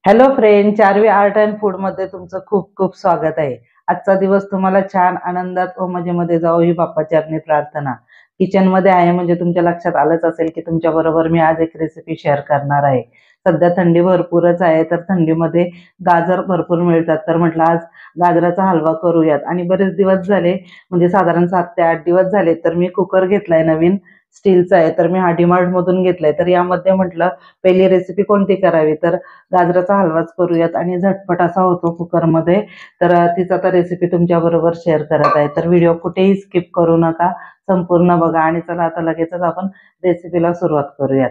Hello friend, चारवी art and food मध्ये तुमचं खूप खूप स्वागत आहे। आजचा दिवस तुम्हाला छान आनंदात व मजेमध्ये जाओ ही बाप्पाचरणी प्रार्थना। किचन मध्ये आहे म्हणजे तुमच्या लक्षात आलंच असेल की तुमच्या बरोबर मी आज एक रेसिपी शेअर करणार आहे। सध्या थंडी भरपूरच आहे, तर थंडीमध्ये गाजर भरपूर मिळतात, तर म्हटलं आज गाजराचा हलवा करूयात। आणि बरेच दिवस झाले, म्हणजे साधारण 7 ते 8 दिवस झाले, तर मी कुकर घेतलाय नवीन स्टीलचा आहे। तर मी हा डीमार्ट मधून घेतलाय। तर यामध्ये म्हटलं पहिली रेसिपी कोणती करावी, तर गाजराचा हलवाच करूयात आणि झटपट असा होतो कुकरमध्ये। तर तीच आता रेसिपी तुमच्या बरोबर शेअर करत आहे। तर व्हिडिओ कुठेही स्किप करू नका, संपूर्ण बघा। आणि चला आता लगेचच आपण रेसिपीला सुरुवात करूयात।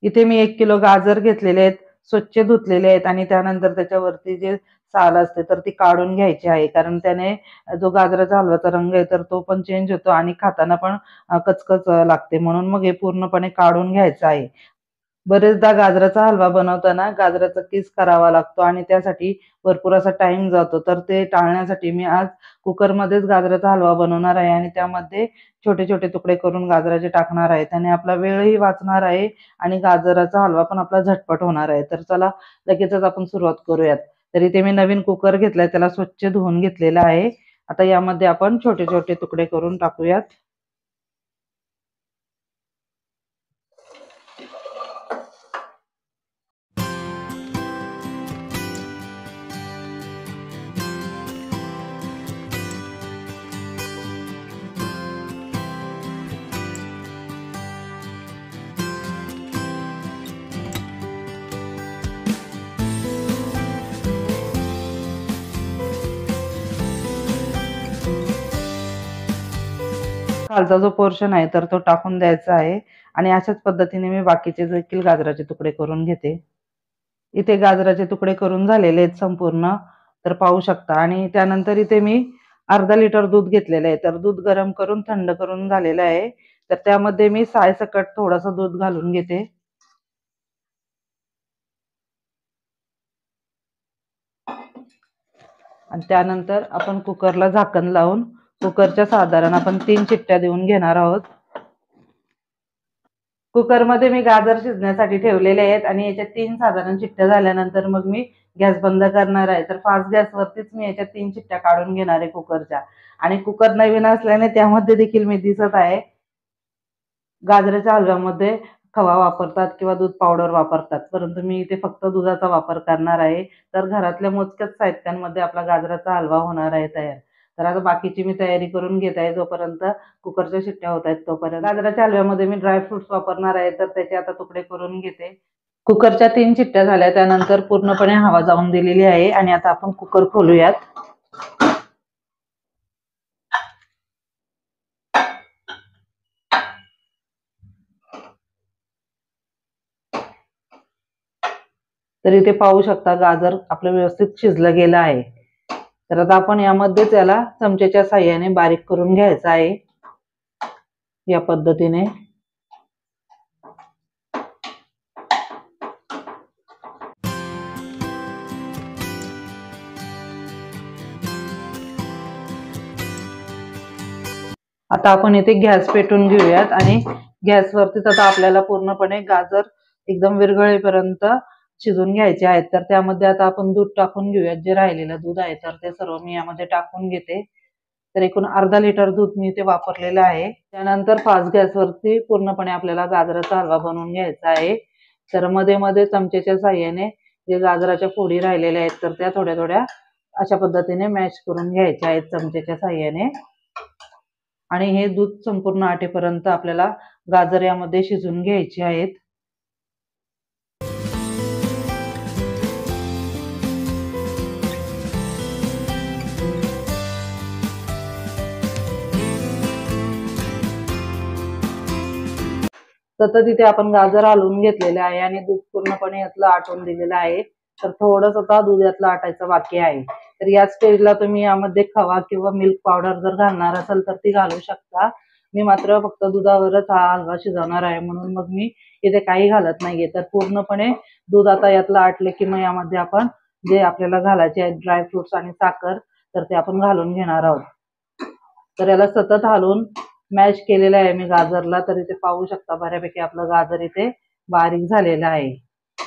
इथे मी 1 किलो गाजर घेतलेले आहेत, स्वच्छ धुतलेले आहेत आणि त्यानंतर त्याच्यावरती जे साल असते तर ती काढून घ्यायची आहे, कारण त्याने जो गाजराचा हलव्याचा रंग आहे तर तो पण चेंज होतो आणि खाताना पण कचकच लागते, म्हणून मग हे पूर्णपणे काढून घ्यायचं आहे। बरेचदा गाजराचा हलवा बनवताना गाजराचा किस करावा लागतो आणि त्यासाठी भरपूर असा टाइम जातो, तर ते टाळण्यासाठी मी आज कुकरमध्येच गाजराचा हलवा बनवणार आहे आणि त्यामध्ये छोटे छोटे तुकडे करून गाजराचे टाकणार आहे। त्याने आपला वेळही वाचणार आहे आणि गाजराचा हलवा पण आपला झटपट होणार आहे। तर चला लगेचच आपण सुरुवात करूयात। तर इथे मी नवीन कुकर घेतलाय, त्याला स्वच्छ धुवून घेतलेला आहे। आता यामध्ये आपण छोटे छोटे तुकडे करून टाकूयात। खालचा जो पोर्शन आहे तर तो टाकून द्यायचा आहे आणि अशाच पद्धतीने मी बाकीचे देखील गाजराचे तुकडे करून घेते। इथे गाजराचे तुकडे करून झालेले आहेत संपूर्ण, तर पाहू शकता। आणि त्यानंतर इथे मी अर्धा लिटर दूध घेतलेलं आहे, तर दूध गरम करून थंड करून झालेलं आहे। तर त्यामध्ये मी सायसकट थोडंसं दूध घालून घेते आणि त्यानंतर आपण कुकरला झाकण लावून कुकरच्या साधारण आपण 3 शिट्ट्या देऊन घेणार आहोत। कुकरमध्ये मी गाजर शिजण्यासाठी ठेवलेले आहेत आणि याच्या 3 साधारण शिट्ट्या झाल्यानंतर मग मी गॅस बंद करणार आहे। तर फास्ट गॅसवरतीच मी याच्या 3 शिट्ट्या काढून घेणार आहे कुकरच्या। आणि कुकर नवीन असल्याने त्यामध्ये देखील मी दिसत आहे गाजराच्या हलव्यामध्ये खवा वापरतात किंवा दूध पावडर वापरतात, परंतु मी इथे फक्त दुधाचा वापर करणार आहे। तर घरातल्या मोजक्याच साहित्यांमध्ये आपला गाजराचा हलवा होणार आहे तयार। तर आता बाकीची मी तयारी करून घेत आहे, जोपर्यंत कुकरच्या शिट्ट्या होत आहेत तोपर्यंत। गाजराच्या हलव्यामध्ये मी ड्रायफ्रुट्स वापरणार आहे, तर त्याचे आता तुकडे करून घेते। कुकरच्या 3 शिट्ट्या झाल्या, त्यानंतर पूर्णपणे हवा जाऊन दिलेली आहे आणि आता आपण कुकर खोलूयात। तर इथे पाहू शकता गाजर आपलं व्यवस्थित शिजलं गेलं आहे। तर आता आपण यामध्ये त्याला चमचेच्या साहाय्याने बारीक करून घ्यायचं आहे या पद्धतीने। आता आपण इथे गॅस पेटून घेऊयात आणि गॅसवरतीच आता आपल्याला पूर्णपणे गाजर एकदम विरघळेपर्यंत शिजून घ्यायचे आहेत। तर त्यामध्ये आता आपण दूध टाकून घेऊयात, जे राहिलेलं दूध आहे तर ते सर्व मी यामध्ये टाकून घेते। तर एकूण अर्धा लिटर दूध मी इथे वापरलेलं आहे। त्यानंतर फास्ट गॅसवरती पूर्णपणे आपल्याला गाजराचा हलवा बनवून घ्यायचा आहे। तर मध्ये मध्ये चमचेच्या साहाय्याने जे गाजराच्या फोडी राहिलेल्या आहेत तर त्या थोड्या थोड्या अशा पद्धतीने मॅश करून घ्यायच्या आहेत चमचेच्या साहाय्याने। आणि हे दूध संपूर्ण आटेपर्यंत आपल्याला गाजर यामध्ये शिजून घ्यायचे आहेत। सतत इथे आपण गाजर हलवून घेतलेले आहे आणि दूध पूर्णपणे यातलं आटवून दिलेलं आहे। तर थोडंसं आता दूध यातलं आटायचं बाकी आहे। तर या स्टेजला तुम्ही यामध्ये खवा किंवा मिल्क पावडर जर घालणार असाल तर ती घालू शकता। मी मात्र फक्त दुधावरच हा हलवा शिजवणार आहे, म्हणून मग मी इथे काही घालत नाहीये। तर पूर्णपणे दूध आता यातलं आटले की मग यामध्ये आपण जे आपल्याला घालायचे आहेत ड्रायफ्रुट्स आणि साखर तर ते आपण घालून घेणार आहोत। तर याला सतत हलवून मॅश केलेलं आहे मी गाजरला। तर इथे पाहू शकता बऱ्यापैकी आपलं गाजर इथे बारीक झालेलं आहे।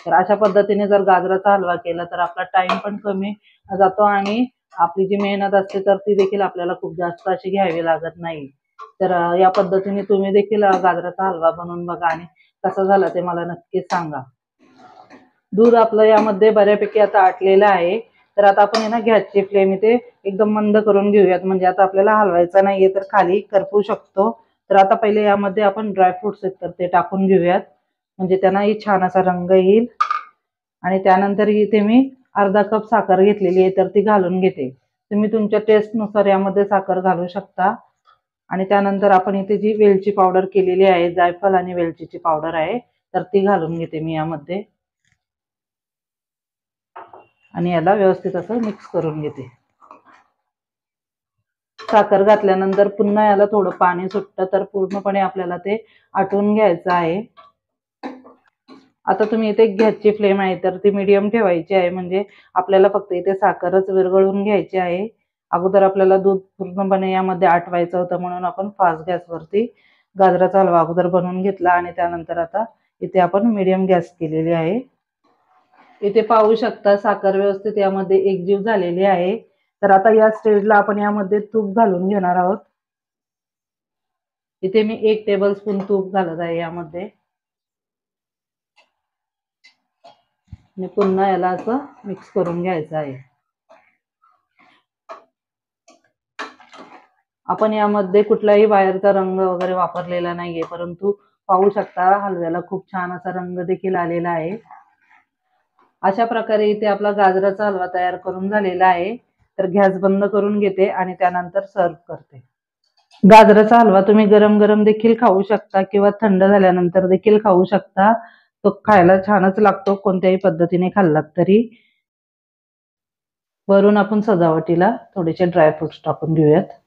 तर अशा पद्धतीने जर गाजराचा हलवा केला तर आपला टाइम पण कमी जातो आणि आपली जी मेहनत असते तर ती देखील आपल्याला खूप जास्त अशी घ्यावी लागत नाही। तर या पद्धतीने तुम्ही देखील गाजराचा हलवा बनवून बघा आणि कसं झालं ते मला नक्कीच सांगा। दूध आपलं यामध्ये बऱ्यापैकी आता आटलेलं आहे। तर आता आपण ना गॅसची फ्लेम इथे एकदम मंद करून घेऊयात, म्हणजे आता आपल्याला हलवायचं नाहीये तर खाली करपू शकतो। तर आता पहिले यामध्ये आपण ड्रायफ्रुट्स आहेत तर ते टाकून घेऊयात, म्हणजे त्यांनाही छान असा रंग येईल। आणि त्यानंतर इथे मी अर्धा कप साखर घेतलेली आहे तर ती घालून घेते। तुम्ही तुमच्या टेस्टनुसार यामध्ये साखर घालू शकता। आणि त्यानंतर आपण इथे जी वेलची पावडर केलेली आहे, जायफळ आणि वेलचीची पावडर आहे, तर ती घालून घेते मी यामध्ये आणि याला व्यवस्थित असं मिक्स करून घेते। साखर घातल्यानंतर पुन्हा याला थोडं पाणी सुटतं तर पूर्णपणे आपल्याला ते आटवून घ्यायचं आहे। आता तुम्ही इथे गॅसची फ्लेम आहे तर ती मीडियम ठेवायची आहे, म्हणजे आपल्याला फक्त इथे साखरच विरघळून घ्यायची आहे। अगोदर आपल्याला दूध पूर्णपणे यामध्ये आटवायचं होतं म्हणून आपण फास्ट गॅसवरती गाजराचा हलवा अगोदर बनवून घेतला आणि त्यानंतर आता इथे आपण मीडियम गॅस केलेली आहे। इथे पाहू शकता साखर व्यवस्थित यामध्ये एकजीव झालेली आहे। तर आता या स्टेजला आपण यामध्ये तूप घालून घेणार आहोत। इथे मी 1 टेबलस्पून तूप घालत आहे यामध्ये आणि पुन्हा याला असं मिक्स करून घ्यायचं आहे। आपण यामध्ये कुठलाही बाहेरचा रंग वगैरे वापरलेला नाहीये, परंतु पाहू शकता हलव्याला खूप छान असा रंग देखील आलेला आहे। अशा प्रकारे इथे आपला गाजराचा हलवा तयार करून झालेला आहे। तर गॅस बंद करून घेते आणि त्यानंतर सर्व करते। गाजराचा हलवा तुम्ही गरम गरम देखील खाऊ शकता किंवा थंड झाल्यानंतर देखील खाऊ शकता। तो खायला छानच लागतो कोणत्याही पद्धतीने खाल्लात तरी। वरून आपण सजावटीला थोडेसे ड्रायफ्रुट्स टाकून घेऊयात।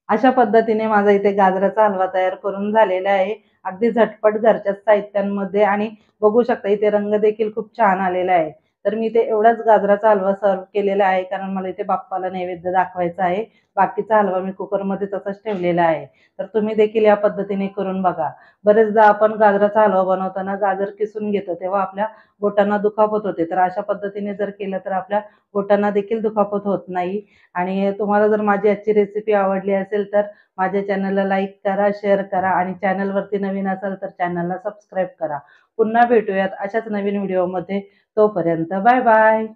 अशा पद्धतीने माझा इथे गाजराचा हलवा तयार करून झालेला आहे। अगदी झटपट घरच्याच साहित्यांमध्ये आणि बघू शकता इथे रंग देखील खूप छान आलेला आहे। तर मी इथे एवढाच गाजराचा हलवा सर्व केलेला आहे कारण मला इथे बाप्पाला नैवेद्य दाखवायचा आहे। बाकीचा हलवा मी कुकरमध्ये तसाच ठेवलेला आहे। तर तुम्ही देखील या पद्धतीने करून बघा। बरेचदा आपण गाजराचा हलवा बनवताना गाजर किसून घेतो तेव्हा आपल्या बोटांना दुखापत होते, तर अशा पद्धतीने जर केलं तर आपल्या बोटांना देखील दुखापत होत नाही। आणि तुम्हाला जर माझी आजची रेसिपी आवडली असेल तर माझ्या चॅनलला लाईक करा, शेअर करा आणि चॅनलवरती नवीन असाल तर चॅनलला सबस्क्राईब करा। पुन्हा भेटूयात अशाच नवीन व्हिडिओमध्ये। तोपर्यंत बाय बाय।